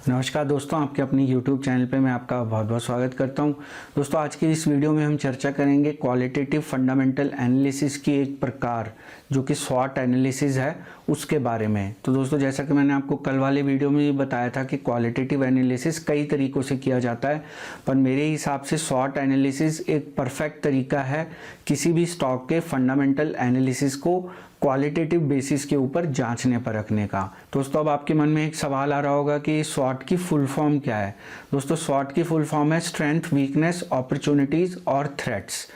नमस्कार दोस्तों, आपके अपनी YouTube चैनल पे मैं आपका बहुत बहुत स्वागत करता हूं। दोस्तों, आज की इस वीडियो में हम चर्चा करेंगे क्वालिटेटिव फंडामेंटल एनालिसिस की एक प्रकार जो कि स्वॉट एनालिसिस है उसके बारे में। तो दोस्तों, जैसा कि मैंने आपको कल वाले वीडियो में बताया था कि क्वालिटेटिव एनालिसिस कई तरीक़ों से किया जाता है, पर मेरे हिसाब से स्वॉट एनालिसिस एक परफेक्ट तरीका है किसी भी स्टॉक के फंडामेंटल एनालिसिस को क्वालिटेटिव बेसिस के ऊपर जांचने परखने का। दोस्तों, अब आपके मन में एक सवाल आ रहा होगा कि स्वॉट की फुल फॉर्म क्या है। दोस्तों, स्वॉट की फुल फॉर्म है स्ट्रेंथ, वीकनेस, अपॉर्चुनिटीज और थ्रेट्स।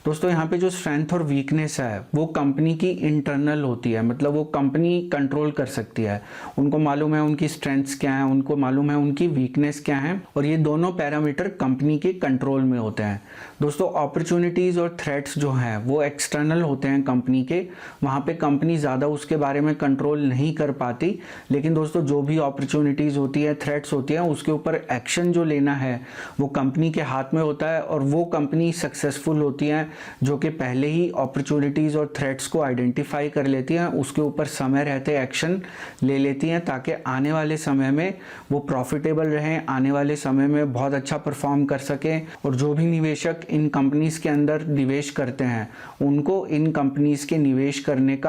दोस्तों, यहाँ पे जो स्ट्रेंथ और वीकनेस है वो कंपनी की इंटरनल होती है, मतलब वो कंपनी कंट्रोल कर सकती है। उनको मालूम है उनकी स्ट्रेंथ्स क्या है, उनको मालूम है उनकी वीकनेस क्या है, और ये दोनों पैरामीटर कंपनी के कंट्रोल में होते हैं। दोस्तों, अपॉर्चुनिटीज और थ्रेट्स जो हैं वो एक्सटर्नल होते हैं कंपनी के, वहाँ पे कंपनी ज़्यादा उसके बारे में कंट्रोल नहीं कर पाती। लेकिन दोस्तों, जो भी अपॉर्चुनिटीज़ होती है, थ्रेट्स होती हैं, उसके ऊपर एक्शन जो लेना है वो कंपनी के हाथ में होता है, और वो कंपनी सक्सेसफुल होती है जो कि पहले ही अपॉर्चुनिटीज़ और थ्रेट्स को आइडेंटिफाई कर लेती हैं, उसके ऊपर समय रहते एक्शन ले लेती हैं ताकि आने वाले समय में वो प्रॉफिटेबल रहें, आने वाले समय में बहुत अच्छा परफॉर्म कर सकें। और जो भी निवेशक इन कंपनीज़ के अंदर निवेश करते हैं उनको इन कंपनीज़ के निवेश करने का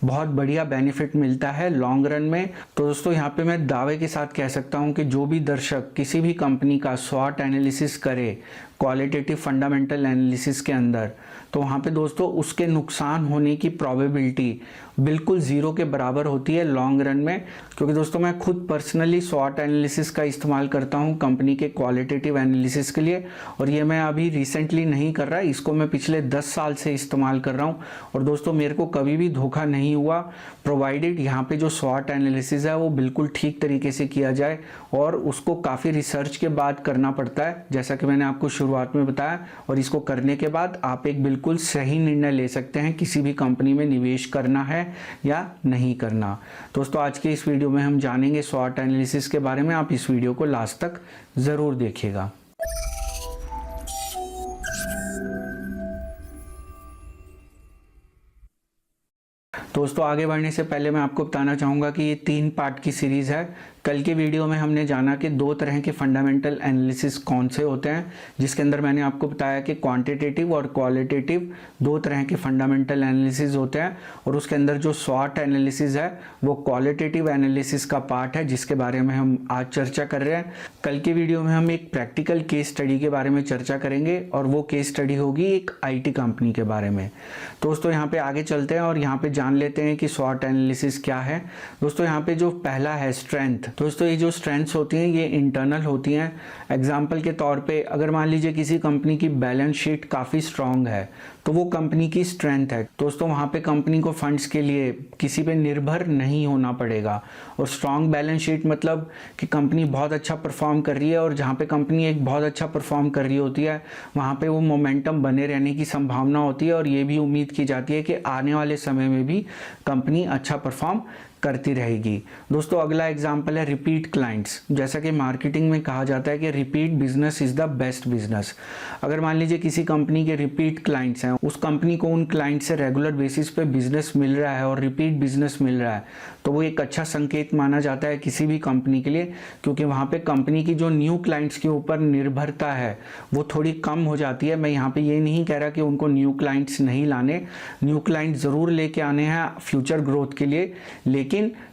बहुत बढ़िया बेनिफिट मिलता है लॉन्ग रन में। तो दोस्तों, यहाँ पे मैं दावे के साथ कह सकता हूँ कि जो भी दर्शक किसी भी कंपनी का स्वॉट एनालिसिस करे क्वालिटेटिव फंडामेंटल एनालिसिस के अंदर, तो वहाँ पे दोस्तों उसके नुकसान होने की प्रोबेबिलिटी बिल्कुल ज़ीरो के बराबर होती है लॉन्ग रन में। क्योंकि दोस्तों, मैं खुद पर्सनली स्वॉट एनालिसिस का इस्तेमाल करता हूँ कंपनी के क्वालिटेटिव एनालिसिस के लिए, और ये मैं अभी रिसेंटली नहीं कर रहा, इसको मैं पिछले 10 साल से इस्तेमाल कर रहा हूँ। और दोस्तों, मेरे को कभी भी धोखा नहीं हुआ, प्रोवाइडेड यहाँ पे जो स्वॉट एनालिसिस है वो बिल्कुल ठीक तरीके से किया जाए, और उसको काफ़ी रिसर्च के बाद करना पड़ता है, जैसा कि मैंने आपको शुरुआत में बताया। और इसको करने के बाद आप एक बिल्कुल सही निर्णय ले सकते हैं किसी भी कंपनी में निवेश करना है या नहीं करना। दोस्तों, आज के इस वीडियो में हम जानेंगे स्वॉट एनालिसिस के बारे में। आप इस वीडियो को लास्ट तक ज़रूर देखिएगा। दोस्तों, आगे बढ़ने से पहले मैं आपको बताना चाहूँगा कि ये 3 पार्ट की सीरीज़ है। कल के वीडियो में हमने जाना कि 2 तरह के फंडामेंटल एनालिसिस कौन से होते हैं, जिसके अंदर मैंने आपको बताया कि क्वांटिटेटिव और क्वालिटेटिव 2 तरह के फंडामेंटल एनालिसिस होते हैं। और उसके अंदर जो स्वॉट एनालिसिस है वो क्वालिटेटिव एनालिसिस का पार्ट है, जिसके बारे में हम आज चर्चा कर रहे हैं। कल के वीडियो में हम एक प्रैक्टिकल केस स्टडी के बारे में चर्चा करेंगे, और वो केस स्टडी होगी एक IT कंपनी के बारे में। दोस्तों, यहाँ पे आगे चलते हैं और यहाँ पे जान लेते हैं कि स्वॉट एनालिसिस क्या है। दोस्तों, यहाँ पे जो पहला है स्ट्रेंथ। दोस्तों, ये जो स्ट्रेंथ्स होती हैं ये इंटरनल होती हैं। एग्जाम्पल के तौर पे अगर मान लीजिए किसी कंपनी की बैलेंस शीट काफ़ी स्ट्रांग है तो वो कंपनी की स्ट्रेंथ है। दोस्तों, वहाँ पे कंपनी को फंड्स के लिए किसी पे निर्भर नहीं होना पड़ेगा। और स्ट्रांग बैलेंस शीट मतलब कि कंपनी बहुत अच्छा परफॉर्म कर रही है, और जहाँ पे कंपनी एक बहुत अच्छा परफॉर्म कर रही होती है वहाँ पे वो मोमेंटम बने रहने की संभावना होती है, और ये भी उम्मीद की जाती है कि आने वाले समय में भी कंपनी अच्छा परफॉर्म करती रहेगी। दोस्तों, अगला एग्जाम्पल है रिपीट क्लाइंट्स। जैसा कि मार्केटिंग में कहा जाता है कि repeat business is the best business. अगर मान लीजिए किसी कंपनी के रिपीट क्लाइंट्स हैं, उस कंपनी को उन क्लाइंट से रेगुलर बेसिस पे बिजनेस मिल रहा है और रिपीट बिजनेस मिल रहा है, तो वो एक अच्छा संकेत माना जाता है किसी भी कंपनी के लिए, क्योंकि वहाँ पे कंपनी की जो न्यू क्लाइंट्स के ऊपर निर्भरता है वो थोड़ी कम हो जाती है। मैं यहाँ पे ये नहीं कह रहा कि उनको न्यू क्लाइंट्स नहीं लाने, न्यू क्लाइंट ज़रूर लेके आने हैं फ्यूचर ग्रोथ के लिए, लेकिन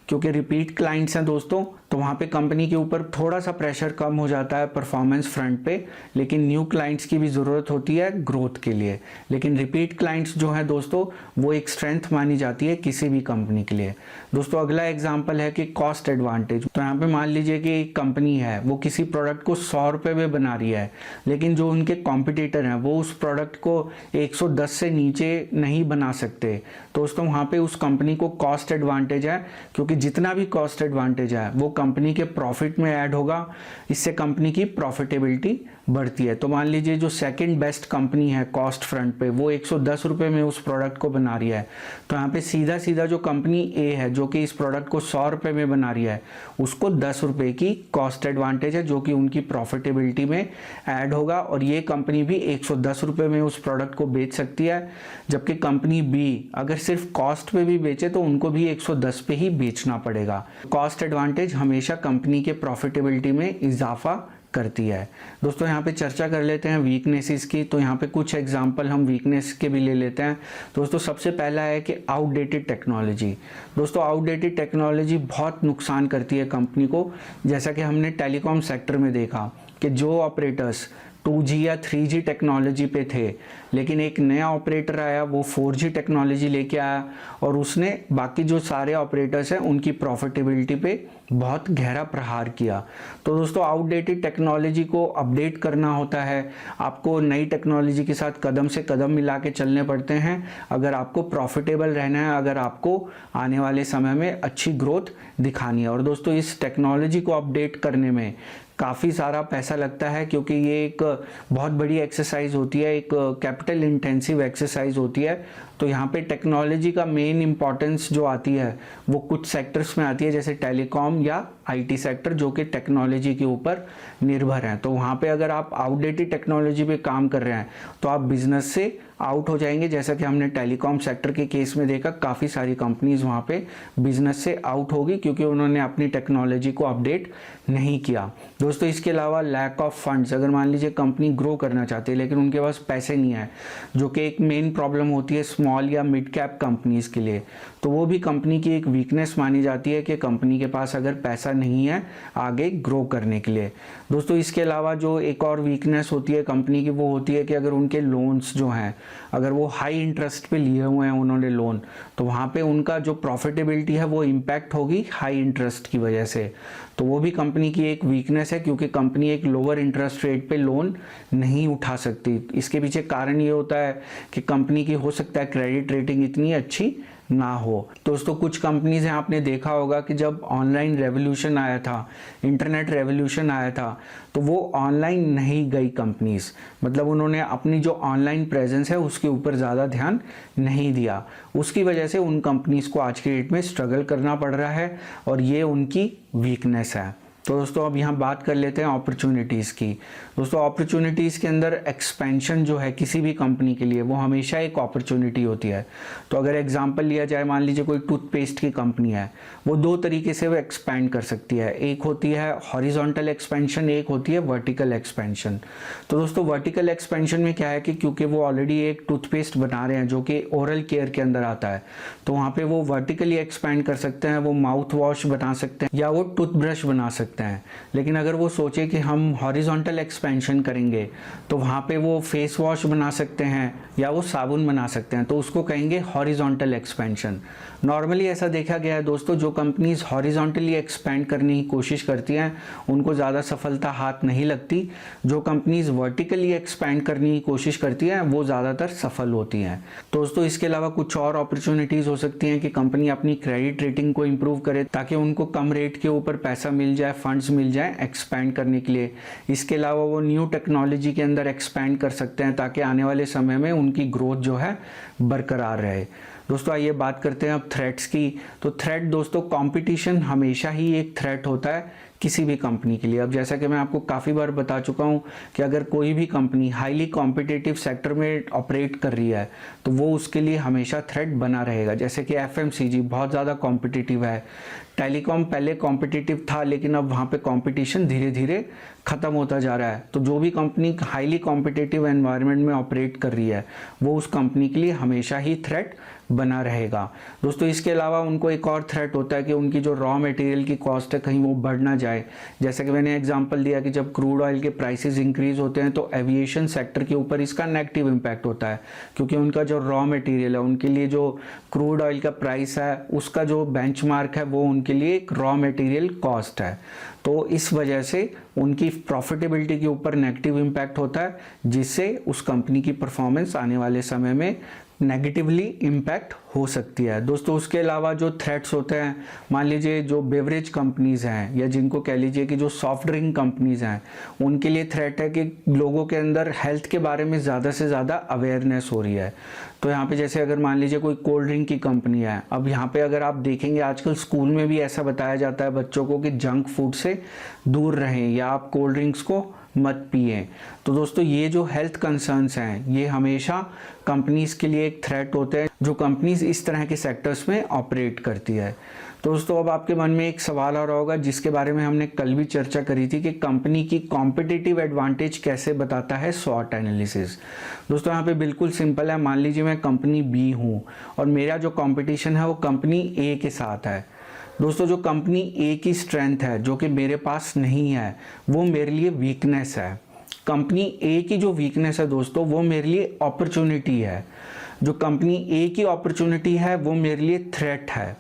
क्योंकि रिपीट क्लाइंट्स हैं दोस्तों, तो वहाँ पे कंपनी के ऊपर थोड़ा सा प्रेशर कम हो जाता है परफॉर्मेंस फ्रंट पे, लेकिन न्यू क्लाइंट्स की भी ज़रूरत होती है ग्रोथ के लिए। लेकिन रिपीट क्लाइंट्स जो हैं दोस्तों वो एक स्ट्रेंथ मानी जाती है किसी भी कंपनी के लिए। दोस्तों, अगला एग्जांपल है कि कॉस्ट एडवांटेज। तो यहाँ पे मान लीजिए कि एक कंपनी है वो किसी प्रोडक्ट को 100 रुपये में बना रही है, लेकिन जो उनके कॉम्पिटिटर हैं वो उस प्रोडक्ट को 110 से नीचे नहीं बना सकते। दोस्तों, वहाँ पे उस कंपनी को कॉस्ट एडवांटेज है, क्योंकि जितना भी कॉस्ट एडवांटेज है वो कंपनी के प्रॉफिट में ऐड होगा, इससे कंपनी की प्रॉफिटेबिलिटी बढ़ती है। तो मान लीजिए जो सेकंड बेस्ट कंपनी है कॉस्ट फ्रंट पे वो 110 रुपये में उस प्रोडक्ट को बना रही है, तो यहाँ पे सीधा सीधा जो कंपनी ए है जो कि इस प्रोडक्ट को 100 रुपये में बना रही है उसको 10 रुपये की कॉस्ट एडवांटेज है जो कि उनकी प्रॉफिटेबिलिटी में ऐड होगा, और ये कंपनी भी 110 रुपये में उस प्रोडक्ट को बेच सकती है। जबकि कंपनी बी अगर सिर्फ कॉस्ट पे भी बेचे तो उनको भी 110 पे ही बेचना सोचना पड़ेगा। कॉस्ट एडवांटेज हमेशा कंपनी के प्रॉफिटेबिलिटी में इजाफा करती है। दोस्तों यहाँ पे चर्चा कर लेते हैं वीकनेसेस की। तो यहाँ पे कुछ एग्जांपल हम वीकनेस के भी ले लेते हैं। दोस्तों सबसे पहला है कि आउटडेटेड टेक्नोलॉजी। दोस्तों आउटडेटेड टेक्नोलॉजी बहुत नुकसान करती है कंपनी को। जैसा कि हमने टेलीकॉम सेक्टर में देखा कि जो ऑपरेटर्स 2G या 3G टेक्नोलॉजी पे थे, लेकिन एक नया ऑपरेटर आया, वो 4G टेक्नोलॉजी लेके आया और उसने बाकी जो सारे ऑपरेटर्स हैं उनकी प्रॉफिटेबिलिटी पे बहुत गहरा प्रहार किया। तो दोस्तों आउटडेटेड टेक्नोलॉजी को अपडेट करना होता है, आपको नई टेक्नोलॉजी के साथ कदम से कदम मिला के चलने पड़ते हैं अगर आपको प्रॉफिटेबल रहना है, अगर आपको आने वाले समय में अच्छी ग्रोथ दिखानी है। और दोस्तों इस टेक्नोलॉजी को अपडेट करने में काफ़ी सारा पैसा लगता है, क्योंकि ये एक बहुत बड़ी एक्सरसाइज होती है, एक कैपिटल इंटेंसिव एक्सरसाइज होती है। तो यहाँ पे टेक्नोलॉजी का मेन इंपॉर्टेंस जो आती है वो कुछ सेक्टर्स में आती है, जैसे टेलीकॉम या IT सेक्टर, जो कि टेक्नोलॉजी के ऊपर निर्भर हैं। तो वहाँ पे अगर आप आउटडेटेड टेक्नोलॉजी पे काम कर रहे हैं तो आप बिजनेस से आउट हो जाएंगे। जैसा कि हमने टेलीकॉम सेक्टर के केस में देखा, काफ़ी सारी कंपनीज वहाँ पे बिजनेस से आउट होगी क्योंकि उन्होंने अपनी टेक्नोलॉजी को अपडेट नहीं किया। दोस्तों इसके अलावा लैक ऑफ फंड्स, अगर मान लीजिए कंपनी ग्रो करना चाहती है लेकिन उनके पास पैसे नहीं है, जो कि एक मेन प्रॉब्लम होती है स्मॉल या मिड कैप कंपनीज के लिए, तो वो भी कंपनी की एक वीकनेस मानी जाती है कि कंपनी के पास अगर पैसा नहीं है आगे ग्रो करने के लिए। दोस्तों इसके अलावा जो एक और वीकनेस होती है कंपनी की, वो होती है कि अगर उनके लोन्स जो हैं, अगर वो हाई इंटरेस्ट पे लिए हुए हैं उन्होंने लोन, तो वहाँ पे उनका जो प्रॉफिटेबिलिटी है वो इम्पैक्ट होगी हाई इंटरेस्ट की वजह से। तो वो भी कंपनी की एक वीकनेस है, क्योंकि कंपनी एक लोअर इंटरेस्ट रेट पे लोन नहीं उठा सकती। इसके पीछे कारण ये होता है कि कंपनी की हो सकता है क्रेडिट रेटिंग इतनी अच्छी ना हो। दोस्तों कुछ कंपनीज हैं, आपने देखा होगा कि जब ऑनलाइन रेवोल्यूशन आया था, इंटरनेट रेवोल्यूशन आया था, तो वो ऑनलाइन नहीं गई कंपनीज, मतलब उन्होंने अपनी जो ऑनलाइन प्रेजेंस है उसके ऊपर ज़्यादा ध्यान नहीं दिया। उसकी वजह से उन कंपनीज को आज के डेट में स्ट्रगल करना पड़ रहा है और ये उनकी वीकनेस है। तो दोस्तों अब यहाँ बात कर लेते हैं अपॉर्चुनिटीज़ की। दोस्तों अपॉर्चुनिटीज़ के अंदर एक्सपेंशन जो है किसी भी कंपनी के लिए वो हमेशा एक अपॉर्चुनिटी होती है। तो अगर एग्जांपल लिया जाए, मान लीजिए कोई टूथपेस्ट की कंपनी है, वो दो तरीके से वो एक्सपैंड कर सकती है। एक होती है हॉरिजॉन्टल एक्सपेंशन, एक होती है वर्टिकल एक्सपेंशन। तो दोस्तों वर्टिकल एक्सपेंशन में क्या है कि क्योंकि वो ऑलरेडी एक टूथपेस्ट बना रहे हैं जो कि ओरल केयर के अंदर आता है, तो वहाँ पे वो वर्टिकली एक्सपैंड कर सकते हैं, वो माउथ वॉश बना सकते हैं या वो टूथब्रश बना सकते हैं। लेकिन अगर वो सोचे कि हम हॉरिजॉन्टल एक्सपेंशन करेंगे तो वहाँ पे वो फेस वॉश बना सकते हैं या वो साबुन बना सकते हैं, तो उसको कहेंगे हॉरिजॉन्टल एक्सपेंशन। नॉर्मली ऐसा देखा गया है दोस्तों, जो कंपनीज हॉरिजॉन्टली एक्सपेंड करने की कोशिश करती हैं उनको ज़्यादा सफलता हाथ नहीं लगती। जो कंपनीज वर्टिकली एक्सपेंड करने की कोशिश करती हैं वो ज़्यादातर सफल होती हैं। दोस्तों इसके अलावा कुछ और अपॉर्चुनिटीज़ हो सकती हैं कि कंपनी अपनी क्रेडिट रेटिंग को इम्प्रूव करे ताकि उनको कम रेट के ऊपर पैसा मिल जाए, फंड्स मिल जाए एक्सपैंड करने के लिए। इसके अलावा वो न्यू टेक्नोलॉजी के अंदर एक्सपैंड कर सकते हैं ताकि आने वाले समय में उनकी ग्रोथ जो है बरकरार रहे। दोस्तों आइए बात करते हैं अब थ्रेट्स की। तो थ्रेट दोस्तों, कंपटीशन हमेशा ही एक थ्रेट होता है किसी भी कंपनी के लिए। अब जैसा कि मैं आपको काफ़ी बार बता चुका हूँ कि अगर कोई भी कंपनी हाईली कॉम्पिटिटिव सेक्टर में ऑपरेट कर रही है तो वो उसके लिए हमेशा थ्रेट बना रहेगा। जैसे कि FMCG बहुत ज़्यादा कॉम्पिटिटिव है, टेलीकॉम पहले कॉम्पिटिटिव था लेकिन अब वहाँ पे कंपटीशन धीरे धीरे ख़त्म होता जा रहा है। तो जो भी कंपनी हाईली कॉम्पिटिटिव एनवायरनमेंट में ऑपरेट कर रही है वो उस कंपनी के लिए हमेशा ही थ्रेट बना रहेगा। दोस्तों इसके अलावा उनको एक और थ्रेट होता है कि उनकी जो रॉ मटेरियल की कॉस्ट है कहीं वो बढ़ ना जाए। जैसे कि मैंने एग्जांपल दिया कि जब क्रूड ऑयल के प्राइसेस इंक्रीज होते हैं तो एविएशन सेक्टर के ऊपर इसका नेगेटिव इम्पैक्ट होता है, क्योंकि उनका जो रॉ मटेरियल है, उनके लिए जो क्रूड ऑयल का प्राइस है उसका जो बेंचमार्क है वो उनके लिए एक रॉ मटेरियल कॉस्ट है। तो इस वजह से उनकी प्रॉफिटेबिलिटी के ऊपर नेगेटिव इम्पैक्ट होता है, जिससे उस कंपनी की परफॉर्मेंस आने वाले समय में नेगेटिवली इम्पैक्ट हो सकती है। दोस्तों उसके अलावा जो थ्रेट्स होते हैं, मान लीजिए जो बेवरेज कंपनीज हैं या जिनको कह लीजिए कि जो सॉफ्ट ड्रिंक कंपनीज हैं, उनके लिए थ्रेट है कि लोगों के अंदर हेल्थ के बारे में ज़्यादा से ज़्यादा अवेयरनेस हो रही है। तो यहाँ पे जैसे अगर मान लीजिए कोई कोल्ड ड्रिंक की कंपनी है, अब यहाँ पे अगर आप देखेंगे आजकल स्कूल में भी ऐसा बताया जाता है बच्चों को कि जंक फूड से दूर रहें या आप कोल्ड ड्रिंक्स को मत पिए। तो दोस्तों ये जो हेल्थ कंसर्न्स हैं ये हमेशा कंपनीज के लिए एक थ्रेट होते हैं जो कंपनीज इस तरह के सेक्टर्स में ऑपरेट करती है। दोस्तों अब आपके मन में एक सवाल आ रहा होगा जिसके बारे में हमने कल भी चर्चा करी थी कि कंपनी की कॉम्पिटिटिव एडवांटेज कैसे बताता है स्वॉट एनालिसिस। दोस्तों यहाँ पे बिल्कुल सिंपल है। मान लीजिए मैं कंपनी बी हूँ और मेरा जो कंपटीशन है वो कंपनी ए के साथ है। दोस्तों जो कंपनी ए की स्ट्रेंथ है जो कि मेरे पास नहीं है वो मेरे लिए वीकनेस है। कंपनी ए की जो वीकनेस है दोस्तों वो मेरे लिए अपॉर्चुनिटी है। जो कंपनी ए की अपॉर्चुनिटी है वो मेरे लिए थ्रेट है,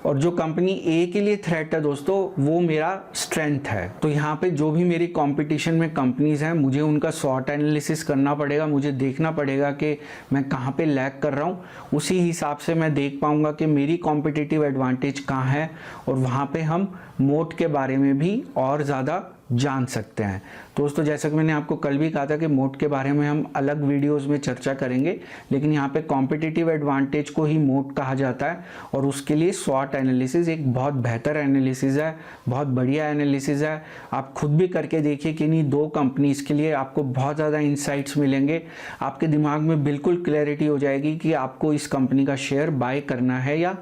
और जो कंपनी ए के लिए थ्रेट है दोस्तों वो मेरा स्ट्रेंथ है। तो यहाँ पे जो भी मेरी कंपटीशन में कंपनीज हैं मुझे उनका स्वॉट एनालिसिस करना पड़ेगा। मुझे देखना पड़ेगा कि मैं कहाँ पे लैग कर रहा हूँ। उसी हिसाब से मैं देख पाऊंगा कि मेरी कॉम्पिटिटिव एडवांटेज कहाँ है, और वहाँ पे हम मोट के बारे में भी और ज़्यादा जान सकते हैं। दोस्तों जैसा कि मैंने आपको कल भी कहा था कि मोट के बारे में हम अलग वीडियोस में चर्चा करेंगे, लेकिन यहाँ पे कॉम्पिटिटिव एडवांटेज को ही मोट कहा जाता है, और उसके लिए स्वॉट एनालिसिस एक बहुत बेहतर एनालिसिस है, बहुत बढ़िया एनालिसिस है। आप खुद भी करके देखिए कि नहीं दो कंपनीज के लिए आपको बहुत ज़्यादा इंसाइट्स मिलेंगे। आपके दिमाग में बिल्कुल क्लैरिटी हो जाएगी कि आपको इस कंपनी का शेयर बाय करना है या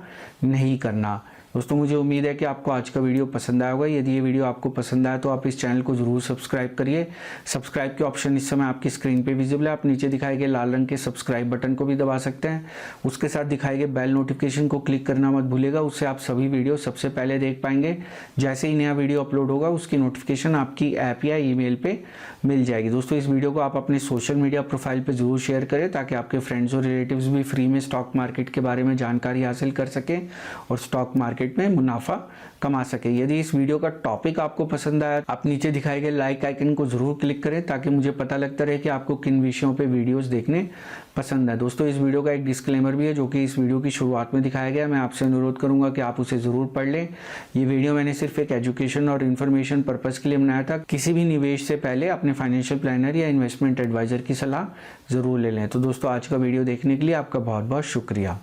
नहीं करना। दोस्तों मुझे उम्मीद है कि आपको आज का वीडियो पसंद आया होगा। यदि ये वीडियो आपको पसंद आया तो आप इस चैनल को ज़रूर सब्सक्राइब करिए। सब्सक्राइब के ऑप्शन इस समय आपकी स्क्रीन पे विजिबल है। आप नीचे दिखाए गए लाल रंग के सब्सक्राइब बटन को भी दबा सकते हैं। उसके साथ दिखाए गए बेल नोटिफिकेशन को क्लिक करना मत भूलिएगा। उससे आप सभी वीडियो सबसे पहले देख पाएंगे। जैसे ही नया वीडियो अपलोड होगा उसकी नोटिफिकेशन आपकी ऐप या ईमेल पे मिल जाएगी। दोस्तों इस वीडियो को आप अपने सोशल मीडिया प्रोफाइल पर जरूर शेयर करें ताकि आपके फ्रेंड्स और रिलेटिव्स भी फ्री में स्टॉक मार्केट के बारे में जानकारी हासिल कर सकें और स्टॉक मार्केट में मुनाफा कमा सके। यदि इस वीडियो का टॉपिक आपको पसंद आया आप नीचे दिखाए गए लाइक आइकन को जरूर क्लिक करें ताकि मुझे पता लगता रहे कि आपको किन विषयों पे वीडियोस देखने पसंद है। दोस्तों इस वीडियो का एक डिस्क्लेमर भी है जो कि इस वीडियो की शुरुआत में दिखाया गया। मैं आपसे अनुरोध करूंगा कि आप उसे जरूर पढ़ लें। ये वीडियो मैंने सिर्फ एक एजुकेशन और इन्फॉर्मेशन पर्पज के लिए बनाया था। किसी भी निवेश से पहले अपने फाइनेंशियल प्लानर या इन्वेस्टमेंट एडवाइजर की सलाह जरूर ले लें। तो दोस्तों आज का वीडियो देखने के लिए आपका बहुत बहुत शुक्रिया।